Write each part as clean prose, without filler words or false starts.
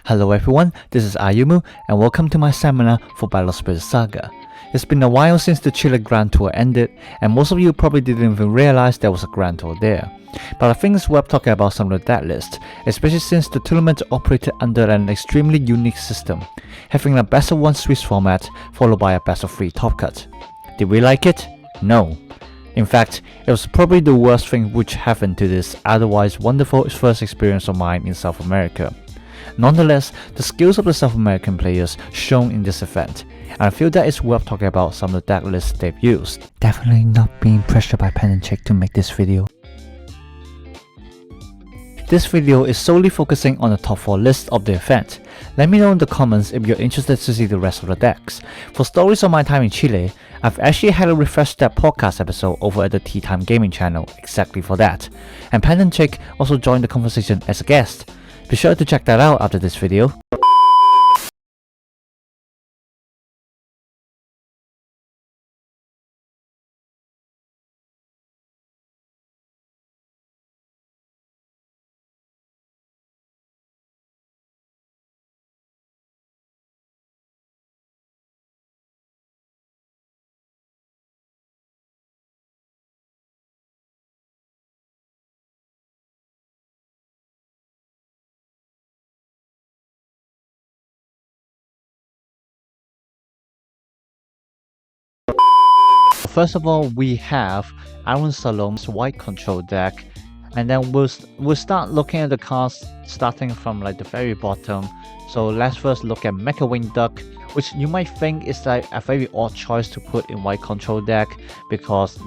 Hello everyone, this is Ayumu and welcome to my seminar for Battle Spirit Saga. It's been a while since the Chile Grand Tour ended and most of you probably didn't even realize there was a Grand Tour there. But I think it's worth talking about some of that list, especially since the tournament operated under an extremely unique system, having a best of 1 Swiss format followed by a best of 3 top cut. Did we like it? No. In fact, it was probably the worst thing which happened to this otherwise wonderful first experience of mine in South America. Nonetheless, the skills of the South American players shown in this event, and I feel that it's worth talking about some of the deck lists they've used. Definitely not being pressured by pen and check to make this video. This video is solely focusing on the top 4 lists of the event. Let me know in the comments if you're interested to see the rest of the decks. For stories of my time in Chile, I've actually had a Refresh That podcast episode over at the Tea Time Gaming channel exactly for that. And Pen and Check also joined the conversation as a guest. Be sure to check that out after this video. First of all, we have Aroon Salum's white control deck, and then we'll start looking at the cards starting from like the very bottom. So let's first look at Mecha Wing Duck, which you might think is like a very odd choice to put in white control deck because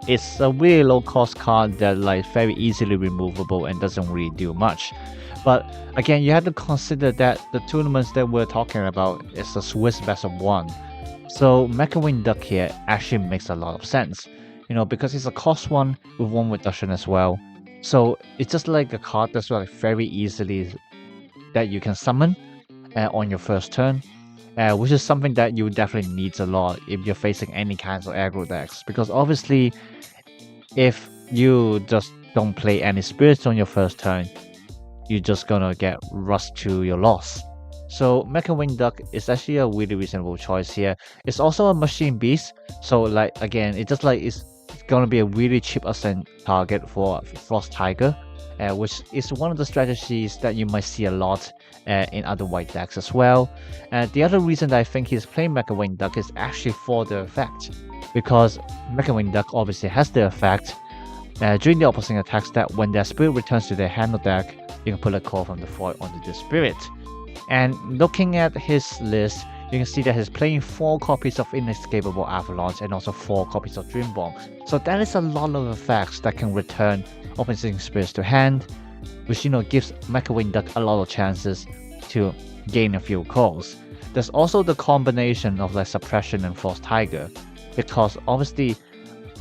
it's a really low cost card that like very easily removable and doesn't really do much. But again, you have to consider that the tournaments that we're talking about is a Swiss best of 1. So Mecha Wing Duck here actually makes a lot of sense, because it's a cost 1 with 1 reduction as well. So it's just like a card that's like very easily that you can summon on your first turn, which is something that you definitely need a lot if you're facing any kinds of aggro decks. Because obviously, if you just don't play any spirits on your first turn, you're just gonna get rushed to your loss. So Mecha Wing Duck is actually a really reasonable choice here. It's also a machine beast, so like again, it's gonna be a really cheap ascent target for Frost Tiger, which is one of the strategies that you might see a lot in other white decks as well. The other reason that I think he's playing Mecha Wing Duck is actually for the effect, because Mecha Wing Duck obviously has the effect during the opposing attack that when their spirit returns to their hand or deck, you can put a call from the void onto the spirit. And looking at his list, you can see that he's playing 4 copies of Inescapable Avalanche and also 4 copies of Dream Bomb. So that is a lot of effects that can return opposing spirits to hand, which gives Mecha Wing Duck a lot of chances to gain a few calls. There's also the combination of like Suppression and Frost Tiger, because obviously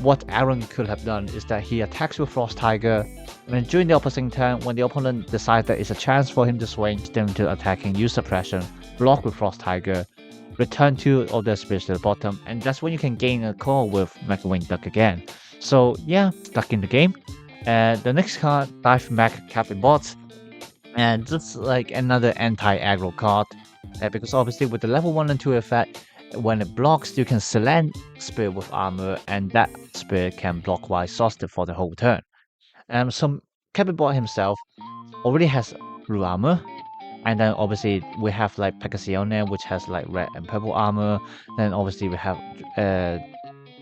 what Aroon could have done is that he attacks with Frost Tiger, and then during the opposing turn, when the opponent decides that it's a chance for him to swing them to attacking, use Suppression, block with Frost Tiger, return 2 of their spirits to the bottom, and that's when you can gain a call with Mecha Wing Duck again. So yeah, stuck in the game. The next card, Dive Mech Captain Bot, and just like another anti-aggro card, because obviously with the level 1 and 2 effect, when it blocks, you can select spirit with armor, and that spirit can block while exhausted for the whole turn. So Captain Bot himself already has blue armor, and then obviously we have like Pegacione, which has like red and purple armor. Then obviously we have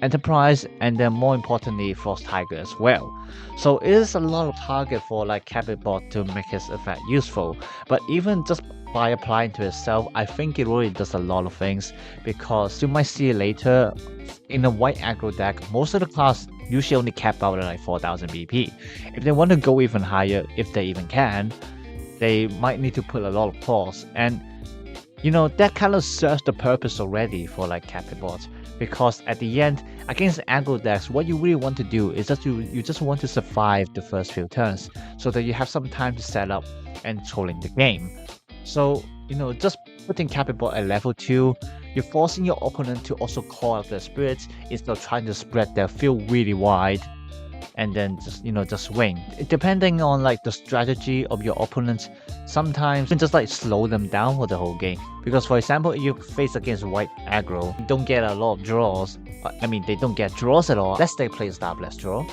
Enterprise, and then more importantly Frost Tiger as well. So it is a lot of target for like Captain Bot to make his effect useful. But even just by applying to itself, I think it really does a lot of things, because you might see later in a white aggro deck, most of the class usually only cap out at like 4000 BP. If they want to go even higher, if they even can, they might need to put a lot of claws, and that kind of serves the purpose already for like Captain Bot, because at the end, against aggro decks, what you really want to do is that you just want to survive the first few turns so that you have some time to set up and trolling the game. So just putting Captain Bot at level 2, you're forcing your opponent to also call out their spirits instead of trying to spread their field really wide and then just swing. Depending on like the strategy of your opponent, sometimes you can just like slow them down for the whole game. Because for example, if you face against white aggro, you don't get a lot of draws. I mean, they don't get draws at all unless they play a Star Blast draw.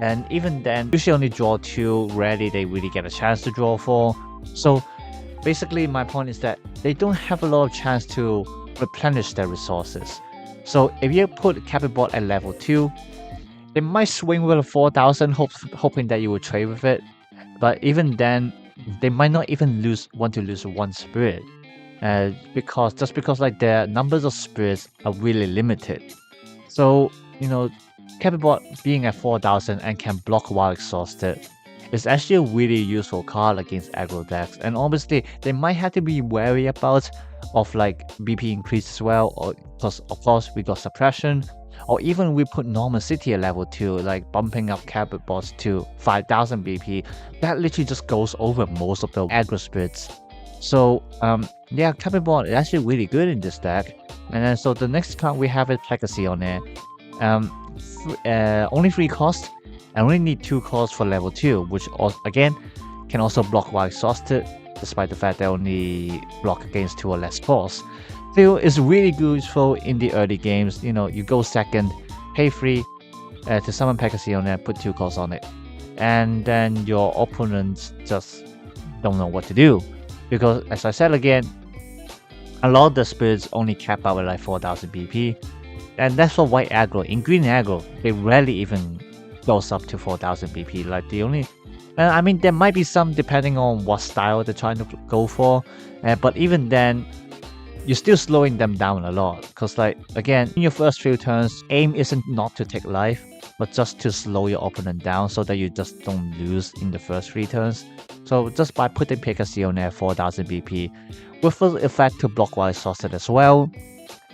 And even then, usually only draw 2, rarely they really get a chance to draw 4. So basically my point is that they don't have a lot of chance to replenish their resources. So if you put Capybot at level 2, they might swing with a 4000 hoping that you will trade with it. But even then, they might not even want to lose 1 spirit. Because like their numbers of spirits are really limited. So, Capybot being at 4000 and can block while exhausted is actually a really useful card against aggro decks. And obviously, they might have to be wary about of like BP increase as well, or because of course we got suppression, or even we put Normal City at level 2, like bumping up Cabybots to 5000 BP. That literally just goes over most of the aggro spirits. So yeah, Capybot is actually really good in this deck. And then so the next card we have is Legacy on there. Only 3 cost, and only need 2 costs for level 2, which again can also block while exhausted, despite the fact they only block against 2 or less costs. Still, is really useful in the early games. You go second, pay 3 to summon Pegasione, put 2 costs on it, and then your opponents just don't know what to do, because as I said again, a lot of the spirits only cap out at like 4000 BP, and that's for white aggro. In green aggro, they rarely even goes up to 4000 BP. Like the only, I mean, there might be some depending on what style they're trying to go for, but even then, you're still slowing them down a lot. Because like again, in your first few turns, aim isn't not to take life, but just to slow your opponent down so that you just don't lose in the first 3 turns. So just by putting Pegasione at 4000 BP, with the effect to block while exhausted as well,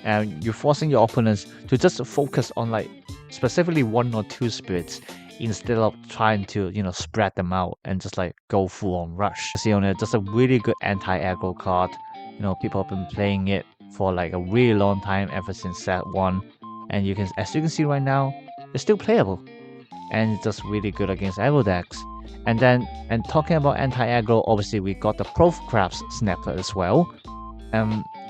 and you're forcing your opponents to just focus on like specifically 1 or 2 spirits instead of trying to spread them out and just like go full on rush. Pegasione, just a really good anti-aggro card. People have been playing it for like a really long time, ever since set 1, and as you can see right now, it's still playable, and it's just really good against aggro decks. And talking about anti-aggro, obviously we got the Crab's Snapper as well,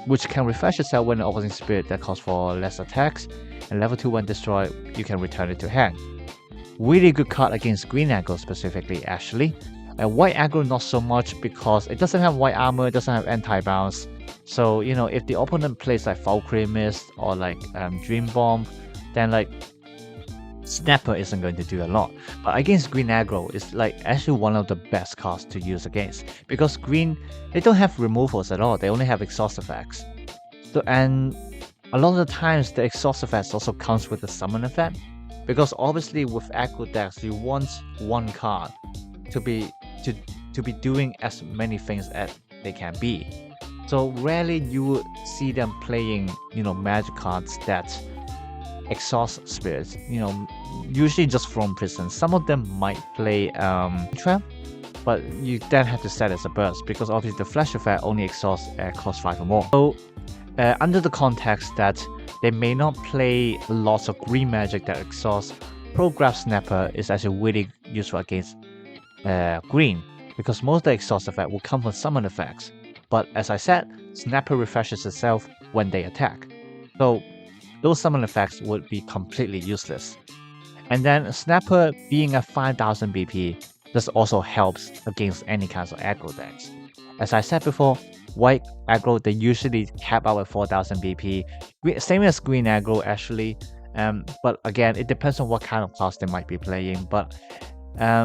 which can refresh itself when the opposing spirit that calls for less attacks, and level 2 when destroyed, you can return it to hand. Really good card against green aggro specifically, actually. And white aggro not so much, because it doesn't have white armor, it doesn't have anti-bounce. So if the opponent plays like Valkyrie Mist or like Dream Bomb, then like Snapper isn't going to do a lot. But against green aggro, it's like actually one of the best cards to use against, because green, they don't have removals at all, they only have exhaust effects. So, and a lot of the times the exhaust effects also comes with the summon effect, because obviously with aggro decks you want one card to be doing as many things as they can be. So rarely you would see them playing magic cards that exhaust spirits, usually just from prison. Some of them might play trap, but you then have to set as a burst, because obviously the flash effect only exhausts at cost 5 or more. So under the context that they may not play lots of green magic that exhausts, Grab Snapper is actually really useful against green, because most of the exhaust effect will come from summon effects. But as I said, Snapper refreshes itself when they attack, so those summon effects would be completely useless. And then Snapper being at 5000 BP, this also helps against any kinds of aggro decks. As I said before, white aggro, they usually cap out at 4000 BP, same as green aggro actually, but again, it depends on what kind of class they might be playing. But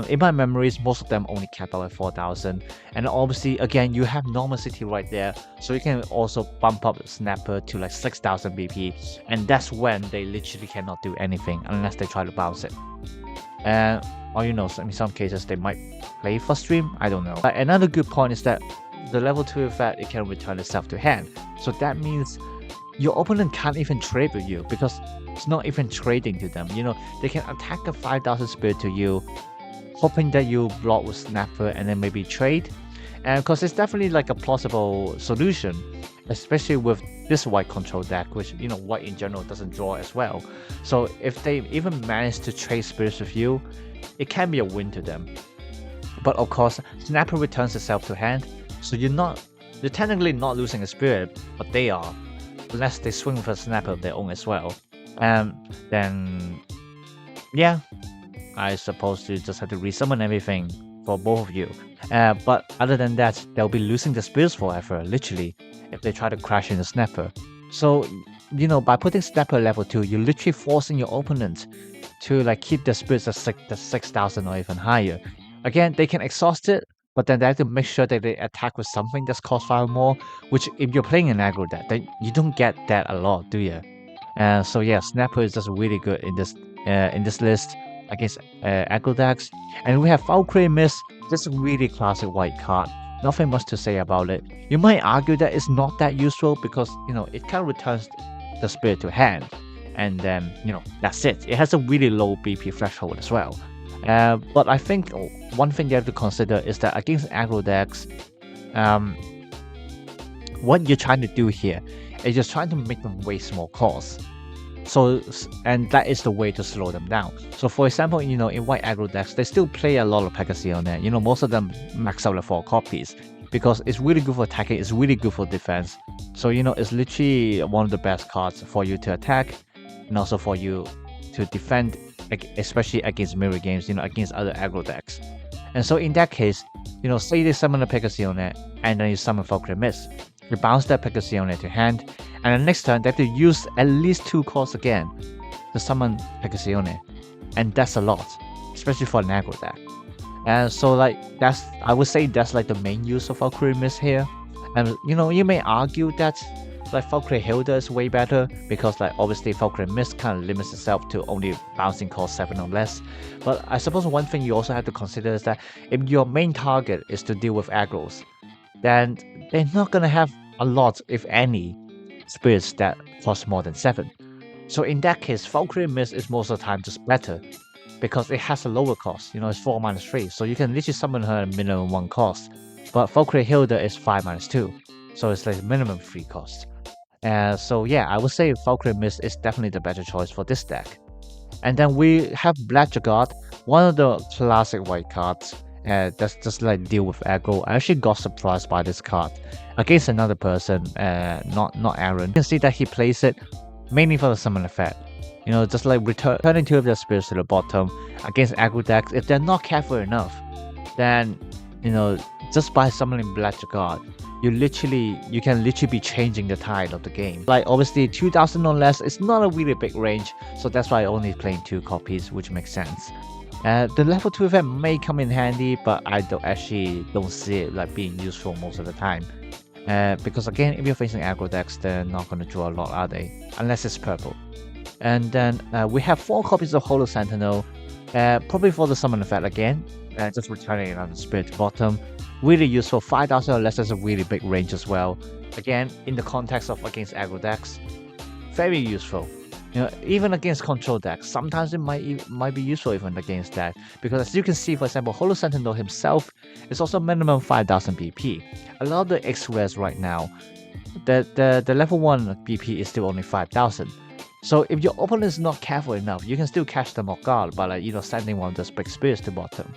in my memories, most of them only cap out at 4000. And obviously, again, you have Normal City right there, so you can also bump up the Snapper to like 6000 BP, and that's when they literally cannot do anything unless they try to bounce it. Or in some cases they might play for stream, I don't know. But another good point is that the level 2 effect, it can return itself to hand. So that means your opponent can't even trade with you, because it's not even trading to them. They can attack a 5000 spirit to you, hoping that you block with Snapper and then maybe trade. And because it's definitely like a plausible solution, especially with this white control deck, which white in general doesn't draw as well. So if they even manage to trade spirits with you, it can be a win to them. But of course, Snapper returns itself to hand, so you're technically not losing a spirit, but they are, unless they swing with a Snapper of their own as well. Then yeah, I suppose you just have to resummon everything for both of you. But other than that, they'll be losing the spirits forever, literally, if they try to crash in the Snapper. So, by putting Snapper level 2, you're literally forcing your opponent to like keep the spirits at 6,000 or even higher. Again, they can exhaust it, but then they have to make sure that they attack with something that's cost 5 more, which if you're playing an aggro deck, then you don't get that a lot, do you? So yeah, Snapper is just really good in this list against aggro decks. And we have Valkyrie Mist, just a really classic white card. Nothing much to say about it. You might argue that it's not that useful because it kind of returns the spirit to hand, and then that's it. It has a really low BP threshold as well. But I think one thing you have to consider is that against aggro decks, what you're trying to do here is just trying to make them waste more costs. So, and that is the way to slow them down. So for example, in white aggro decks, they still play a lot of Pegasione. Most of them max out like 4 copies because it's really good for attacking, it's really good for defense. So it's literally one of the best cards for you to attack and also for you to defend, especially against mirror games, against other aggro decks. And so in that case, say they summon a Pegasione and then you summon Valkyrie Mist. You bounce that Pegasione to hand, and the next turn they have to use at least 2 costs again to summon Pegasione, and that's a lot, especially for an aggro deck. And so I would say that's like the main use of Valkyrie Mist here. And you may argue that like Valkyrie Hilda is way better because like obviously Valkyrie Mist kind of limits itself to only bouncing cost 7 or less. But I suppose one thing you also have to consider is that if your main target is to deal with aggros, then they're not gonna have a lot, if any, spirits that cost more than 7. So in that case, Valkyrie Mist is most of the time just better because it has a lower cost. It's 4 minus 3, so you can literally summon her at minimum 1 cost. But Valkyrie Hilda is 5 minus 2, so it's like minimum 3 cost. So yeah, I would say Valkyrie Mist is definitely the better choice for this deck. And then we have Black Jagad, one of the classic white cards. That's just like deal with aggro. I actually got surprised by this card against another person, not Aroon. You can see that he plays it mainly for the summon effect. Just like returning 2 of their spirits to the bottom against aggro decks. If they're not careful enough, then just by summoning Black Jagad, you can literally be changing the tide of the game. Like obviously 2,000 or less is not a really big range, so that's why I only playing 2 copies, which makes sense. The level 2 event may come in handy, but I don't see it like being useful most of the time. Because again, if you're facing aggro decks, they're not going to draw a lot, are they? Unless it's purple. And then we have 4 copies of Holo Sentinel, probably for the summon effect again, just returning another spirit to bottom. Really useful, 5,000 or less is a really big range as well. Again, in the context of against aggro decks, very useful. Even against control decks, sometimes it might be useful even against that, because as you can see, for example, Holo Sentinel himself is also minimum 5,000 BP. A lot of the X-rares right now, the level 1 BP is still only 5,000. So if your opponent is not careful enough, you can still catch them off guard by sending one of those big spirits to bottom.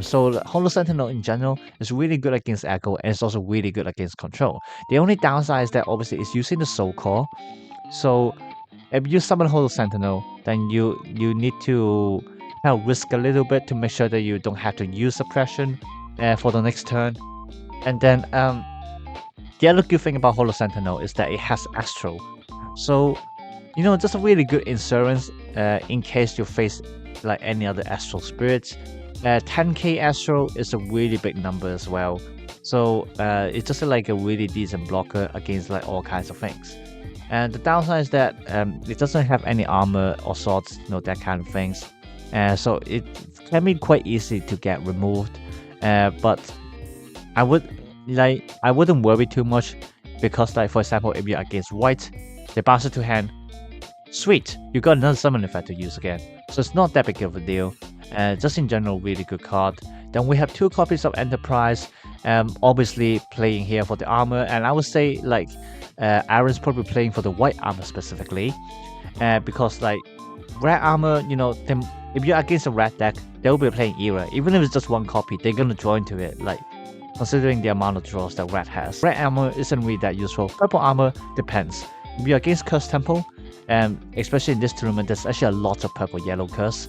So Holo Sentinel in general is really good against aggro, and it's also really good against control. The only downside is that obviously it's using the Soul Core. So if you summon Holo Sentinel, then you need to kind of risk a little bit to make sure that you don't have to use suppression for the next turn. And then the other good thing about Holo Sentinel is that it has Astral. So just a really good insurance in case you face like any other Astral spirits. 10k Astral is a really big number as well. So it's just like a really decent blocker against like all kinds of things. And the downside is that it doesn't have any armor or swords, that kind of things. So it can be quite easy to get removed. But I wouldn't worry too much, because like for example, if you're against white, they bounce it to hand. Sweet, you got another summon effect to use again. So it's not that big of a deal. Just in general, really good card. Then we have 2 copies of Enterprise, obviously playing here for the armor, and I would say like Aroon's probably playing for the white armor specifically, because like red armor, if you're against a red deck, they'll be playing Era. Even if it's just 1 copy, they're gonna draw into it, like considering the amount of draws that red has. Red armor isn't really that useful. Purple armor depends. If you're against Curse Temple, especially in this tournament, there's actually a lot of purple yellow curse.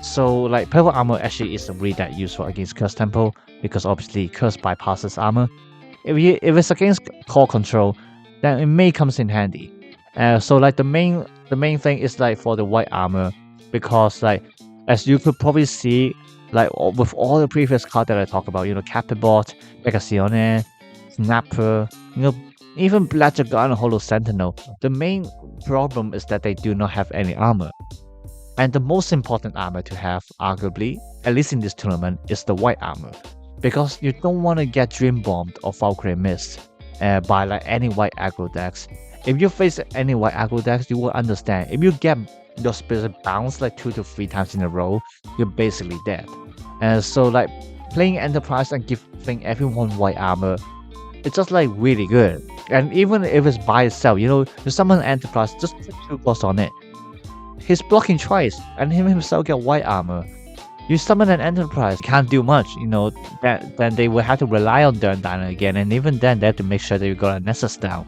So like purple armor actually isn't really that useful against Curse Temple because obviously curse bypasses armor. If it's against core control, then it may comes in handy. So like the main thing is like for the white armor, because like as you could probably see, like with all the previous cards that I talked about, Capibot, Pegacione, Snapper, even Black Dragon and Hollow Sentinel, the main problem is that they do not have any armor. And the most important armor to have, arguably, at least in this tournament, is the white armor. Because you don't want to get Dream Bombed or Valkyrie Mist by like any white aggro decks. If you face any white aggro decks, you will understand. If you get your spirit bounced like 2 to 3 times in a row, you're basically dead. And so like playing Enterprise and giving everyone white armor, it's just like really good. And even if it's by itself, you summon Enterprise, just put 2 costs on it. He's blocking twice, and him himself get white armor. You summon an Enterprise, can't do much, then they will have to rely on Durn Diner again, and even then they have to make sure that you got a Nessus down.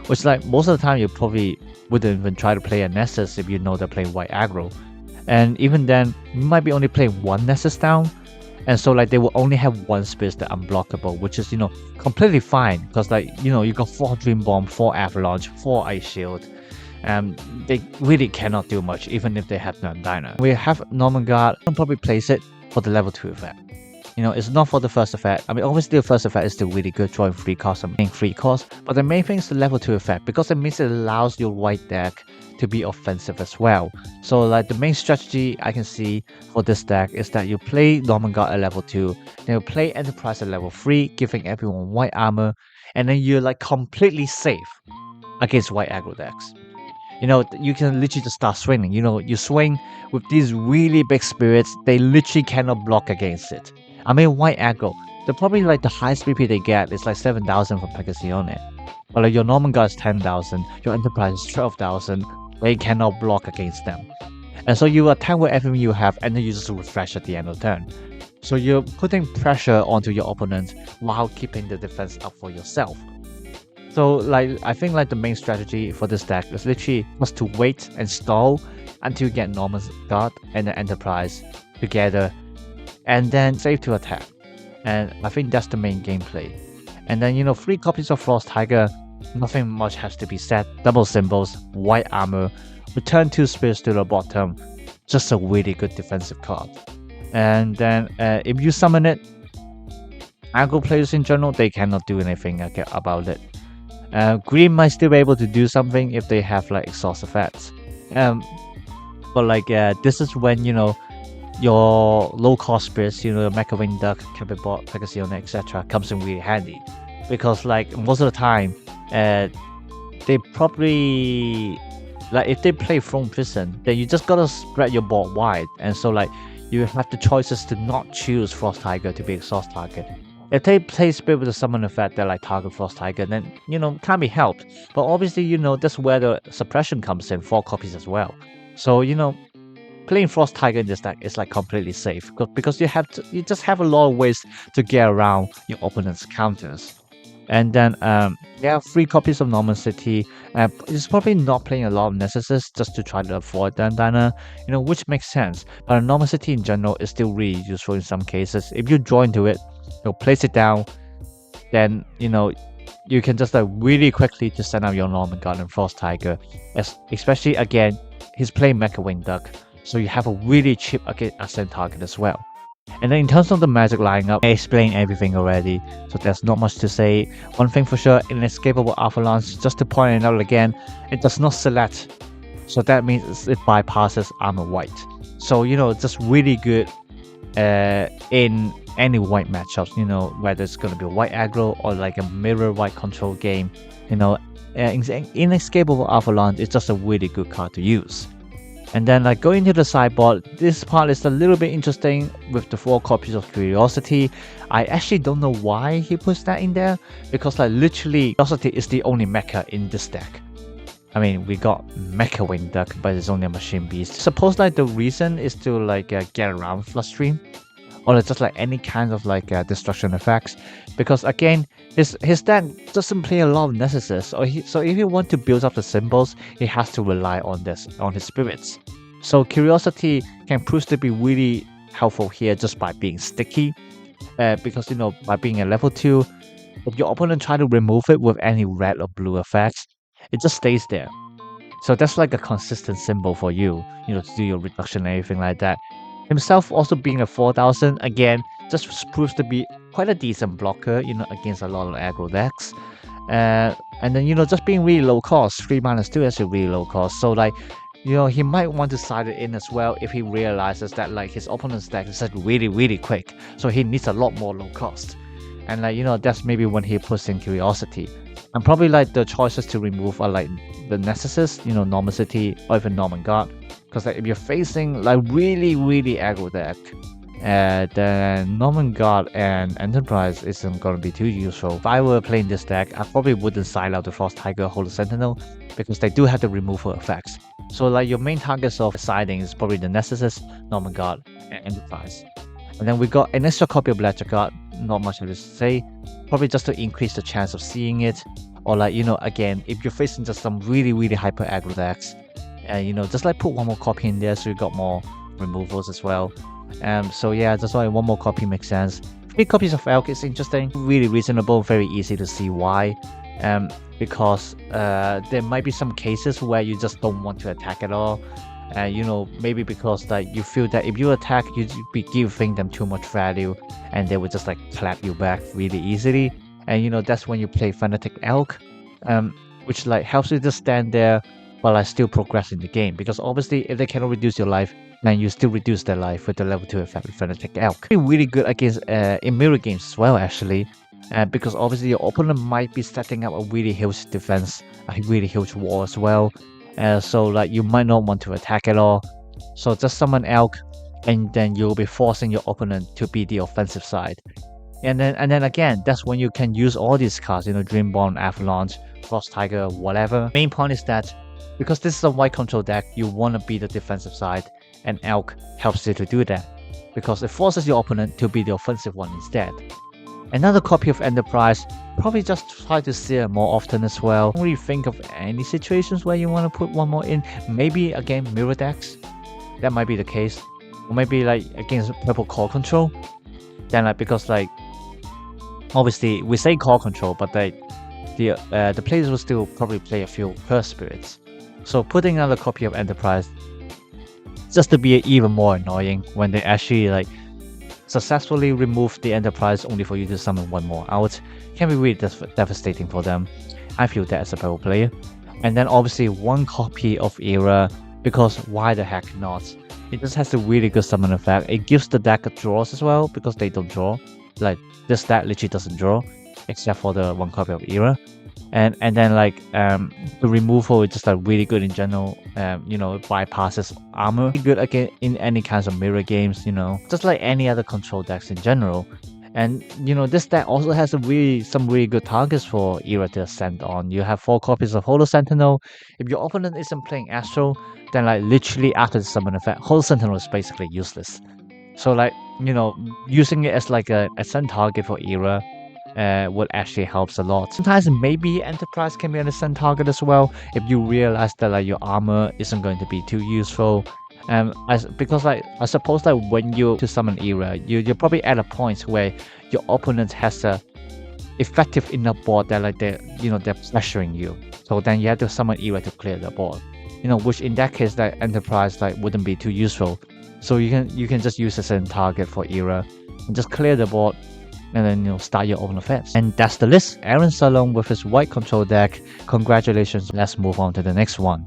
Which like most of the time you probably wouldn't even try to play a Nessus if you know they're playing white aggro. And even then, you might be only playing 1 Nessus down, and so like they will only have 1 Spirit that unblockable, which is completely fine, because like you got 4 Dream Bomb, 4 Avalanche, 4 Ice Shield. They really cannot do much even if they have Durn Diner. We have Norman Guard, I'll probably place it for the level 2 effect. It's not for the first effect. I mean, obviously the first effect is still really good, drawing 3 costs and making 3 costs, but the main thing is the level 2 effect, because it means it allows your white deck to be offensive as well. So like the main strategy I can see for this deck is that you play Norman Guard at level 2, then you play Enterprise at level 3, giving everyone white armor, and then you're like completely safe against white aggro decks. You can literally just start swinging. You swing with these really big spirits, they literally cannot block against it. I mean, white aggro, they're probably like the highest BP they get is like 7,000 for Pegacione. But like your Norman Guard is 10,000, your Enterprise is 12,000, they cannot block against them. And so you attack with everything you have, and then you just refresh at the end of the turn. So you're putting pressure onto your opponent while keeping the defense up for yourself. So like I think like the main strategy for this deck is literally just to wait and stall until you get Norman Guard and the Enterprise together, and then save to attack. And I think that's the main gameplay. And then 3 copies of Frost Tiger, nothing much has to be said. Double symbols, white armor, return 2 spirits to the bottom, just a really good defensive card. And then if you summon it, aggro players in general, they cannot do anything about it. Green might still be able to do something if they have like exhaust effects. But like this is when your low cost spirits, Mecha Wing Duck, Capibot, Pegacione, etc. comes in really handy, because like most of the time, they probably like if they play Throne Prison, then you just gotta spread your board wide, and so like you have the choices to not choose Frost Tiger to be exhaust target. If they play Spirit with the summon effect that like target Frost Tiger, then can't be helped. But obviously that's where the suppression comes in, 4 copies as well. So playing Frost Tiger in this deck is like completely safe, because you just have a lot of ways to get around your opponent's counters. And then 3 copies of Norman City. It's probably not playing a lot of Nessuses just to try to avoid Durn Diner, which makes sense. But Norman City in general is still really useful in some cases. If you draw into it, place it down, then you can just like really quickly just send out your Norman Guard and Frost Tiger. Especially again, he's playing Mecha Wing Duck, so you have a really cheap ascent target as well. And then in terms of the magic lineup, I explained everything already, so there's not much to say. One thing for sure, Inescapable Avalanche, just to point it out again, it does not select, so that means it bypasses armor white. So just really good in any white matchups, whether it's going to be a white aggro or like a mirror white control game. Inescapable Avalanche is just a really good card to use. And then like going to the sideboard, this part is a little bit interesting with the 4 copies of Curiosity. I actually don't know why he puts that in there, because like literally Curiosity is the only mecha in this deck. I mean, we got Mecha Wing Duck, but it's only a machine beast. Suppose like the reason is to like get around Floodstream, or just like any kind of like destruction effects, because again his deck doesn't play a lot of Nessuses, so if he want to build up the symbols, he has to rely on his spirits. So Curiosity can prove to be really helpful here just by being sticky, because you know, by being a level 2, if your opponent try to remove it with any red or blue effects, it just stays there. So that's like a consistent symbol for you, you know, to do your reduction and everything like that. Himself also being a 4000, again, just proves to be quite a decent blocker, you know, against a lot of aggro decks. And then, you know, just being really low cost, 3-2 is a really low cost. So like, you know, he might want to side it in as well if he realizes that like his opponent's deck is like really quick. So he needs a lot more low cost. And like, you know, that's maybe when he puts in Curiosity. And probably like the choices to remove are like the Nessuses, you know, Normal City or even Norman Guard. Because like if you're facing like really aggro deck, then Norman Guard and Enterprise isn't going to be too useful. If I were playing this deck, I probably wouldn't side out the Frost Tiger Holy Sentinel, because they do have the removal effects. So like your main targets of siding is probably the Nessuses, Norman Guard, and Enterprise. And then we got an extra copy of Ledger Guard, not much to say, probably just to increase the chance of seeing it. Or like, you know, again, if you're facing just some really hyper aggro decks, you know, just like put one more copy in there so you got more removals as well. So yeah, that's why one more copy makes sense. 3 copies of Elk is interesting, really reasonable, very easy to see why. Because there might be some cases where you just don't want to attack at all. You know, maybe because like you feel that if you attack, you'd be giving them too much value, and they would just like clap you back really easily. And you know, that's when you play Fanatic Elk, which like helps you to stand there while like still progress in the game. Because obviously, if they cannot reduce your life, then you still reduce their life with the level 2 effect with Fanatic Elk. Really good against in mirror games as well, actually. Because obviously your opponent might be setting up a really huge defense, a really huge wall as well. So like you might not want to attack at all. So just summon Elk, and then you'll be forcing your opponent to be the offensive side. And then again, that's when you can use all these cards, you know, Dreamborn, Avalanche, Frost Tiger, whatever. Main point is that because this is a white control deck, you want to be the defensive side, and Elk helps you to do that, because it forces your opponent to be the offensive one instead. Another copy of Enterprise, probably just try to see it more often as well. Don't really think of any situations where you want to put one more in. Maybe again mirror decks, that might be the case. Or maybe like against purple core control. Then like, because like obviously we say core control, but like the players will still probably play a few curse spirits. So putting another copy of Enterprise just to be even more annoying when they actually like successfully remove the Enterprise only for you to summon one more out can be really devastating for them. I feel that as a pro player. And then obviously one copy of Era, because why the heck not? It just has a really good summon effect. It gives the deck draws as well, because they don't draw. Like this deck literally doesn't draw, except for the one copy of Era. And then like the removal is just like really good in general. You know, it bypasses armor. Good again in any kinds of mirror games, you know, just like any other control decks in general. And you know, this deck also has some really good targets for Era to ascend on. You have 4 copies of Holo Sentinel. If your opponent isn't playing Astro, then like literally after the summon effect, Holo Sentinel is basically useless. So like, you know, using it as like a ascend target for Era would actually helps a lot. Sometimes maybe Enterprise can be an ascend target as well if you realize that like your armor isn't going to be too useful. Because like I suppose that when you to summon Era, you're probably at a point where your opponent has a effective enough board that like they're pressuring you. So then you have to summon Era to clear the board. You know, which in that case that Enterprise like wouldn't be too useful. So you can just use as a target for Era and just clear the board, and then you know, start your own offense. And that's the list. Aroon Salum with his white control deck. Congratulations. Let's move on to the next one.